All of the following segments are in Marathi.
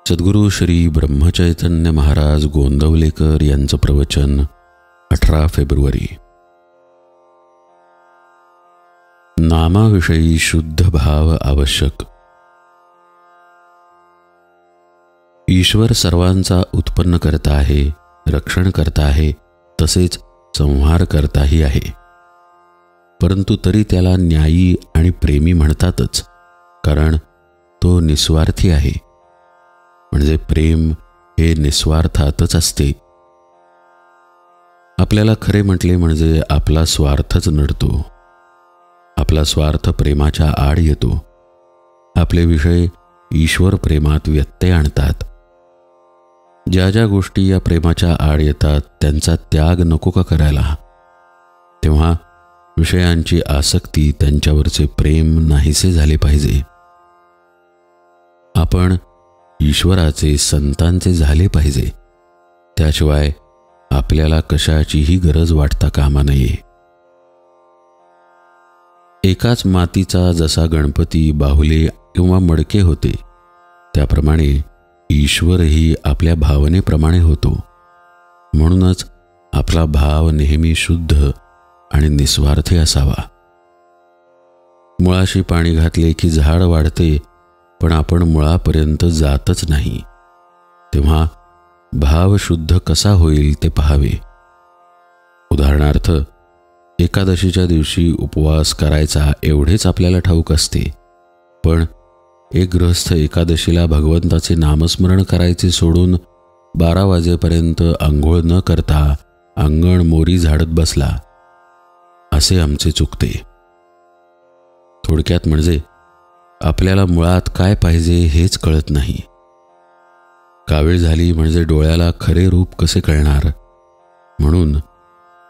सद्गुरू श्री ब्रह्मचैतन्य महाराज गोंदवलेकर यांचं प्रवचन 18 फेब्रुवारी. नामाविषयी शुद्ध भाव आवश्यक. ईश्वर सर्वांचा उत्पन्न करता आहे, रक्षण करता आहे, तसेच संहार करताही आहे. परंतु तरी त्याला न्यायी आणि प्रेमी म्हणतातच, कारण तो निस्वार्थी आहे. म्हणजे प्रेम हे निस्वार्थातच असते. आपल्याला खरे म्हटले म्हणजे आपला स्वार्थच नडतो. आपला स्वार्थ प्रेमाच्या आड येतो. आपले विषय ईश्वर प्रेमात व्यत्यय आणतात. ज्या ज्या गोष्टी या प्रेमाच्या आड येतात त्यांचा त्याग नको का करायला? तेव्हा विषयांची आसक्ती, त्यांच्यावरचे प्रेम नाहीसे झाले पाहिजे. आपण ईश्वराचे, संतांचे झाले पाहिजे. त्याशिवाय आपल्याला कशाचीही गरज वाटता कामा नये. एकाच मातीचा जसा गणपती बाहुले किंवा मडके होते, त्याप्रमाणे ईश्वरही आपल्या भावनेप्रमाणे होतो. म्हणूनच आपला भाव नेहमी शुद्ध आणि निस्वार्थी असावा. मुळाशी पाणी घातले की झाड वाढते, पण आपण मुळापर्यंत जातच नाही. तेव्हा भाव शुद्ध कसा होईल ते पहावे. उदाहरणार्थ, एकादशीच्या दिवशी उपवास करायचा एवढेच आपल्याला ठाऊक असते, पण एक गृहस्थ एकादशीला भगवंताचे नामस्मरण करायचे सोडून 12 वाजेपर्यंत आंघोळ न करता अंगण मोरी झाडत बसला. असे आमचे चुकते. थोडक्यात म्हणजे आपल्याला मुळात काय पाहिजे हेच कळत नाही. कावीळ झाली म्हणजे डोळ्याला खरे रूप कसे कळणार? म्हणून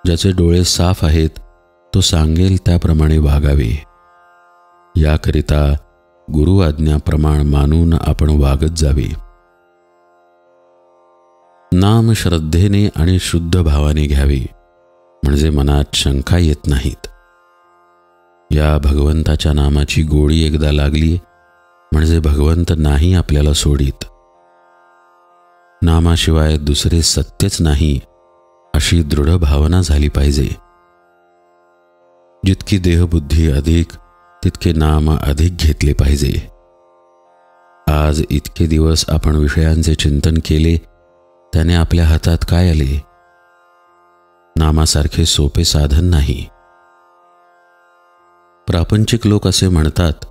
ज्याचे डोळे साफ आहेत तो सांगेल त्याप्रमाणे वागावे. याकरिता गुरु आज्ञा प्रमाण मानून आपण वागत जावे. नाम श्रद्धेने आणि शुद्ध भावाने घ्यावे, म्हणजे मनात शंका येत नाहीत. या भगवंताच्या नामाची गोडी एकदा लागली म्हणजे भगवंत नाही आपल्याला सोडीत. नामाशिवाय दुसरे सत्यच नाही अशी दृढ भावना झाली पाहिजे. जितकी देहबुद्धी अधिक, तितके नाम अधिक घेतले पाहिजे. आज इतके दिवस आपण विषयांचे चिंतन केले, त्याने आपल्या हातात काय आले? नामासारखे सोपे साधन नाही. प्रापंचिक लोक असे म्हणतात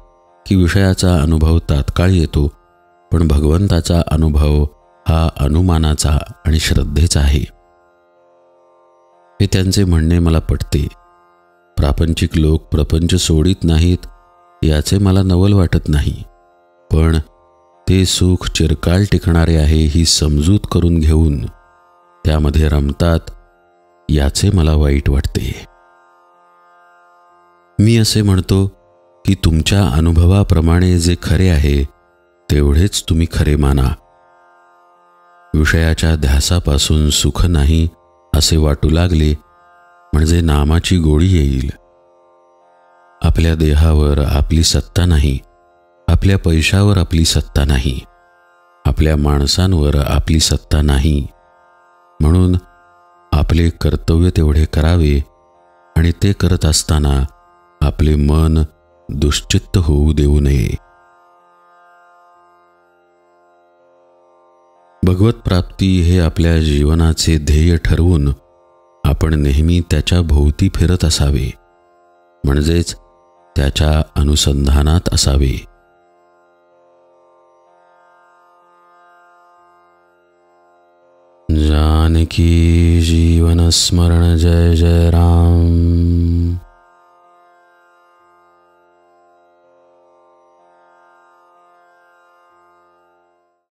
की विषयाचा अनुभव तात्काळ येतो, पण भगवंताचा अनुभव हा अनुमानाचा आणि श्रद्धेचा आहे. हे त्यांचे म्हणणे मला पटते. प्रापंचिक लोक प्रपंच सोडित नाहीत याचे मला नवल वाटत नाही, पण ते सुख चिरकाल टिकणारे आहे ही समजूत करून घेऊन त्यामध्ये रमतात, याचे मला वाईट वाटते. मी असे म्हणतो की तुमच्या अनुभवाप्रमाणे जे खरे आहे तेवढेच तुम्ही खरे माना. विषयाच्या ध्यासापासून सुख नाही असे वाटू लागले म्हणजे नामाची गोडी येईल. आपल्या देहावर आपली सत्ता नाही, आपल्या पैशावर आपली सत्ता नाही, आपल्या माणसांवर आपली सत्ता नाही. म्हणून आपले कर्तव्य तेवढे करावे आणि ते करत असताना आपले मन दुश्चित्त होऊ देऊ नये. भगवत प्राप्ती हे आपल्या जीवनाचे ध्येय ठरवून आपण नेहमी त्याच्या भोवती फिरत असावे, म्हणजेच त्याच्या अनुसंधानात असावे. जानकी जीवन स्मरण जय जय राम.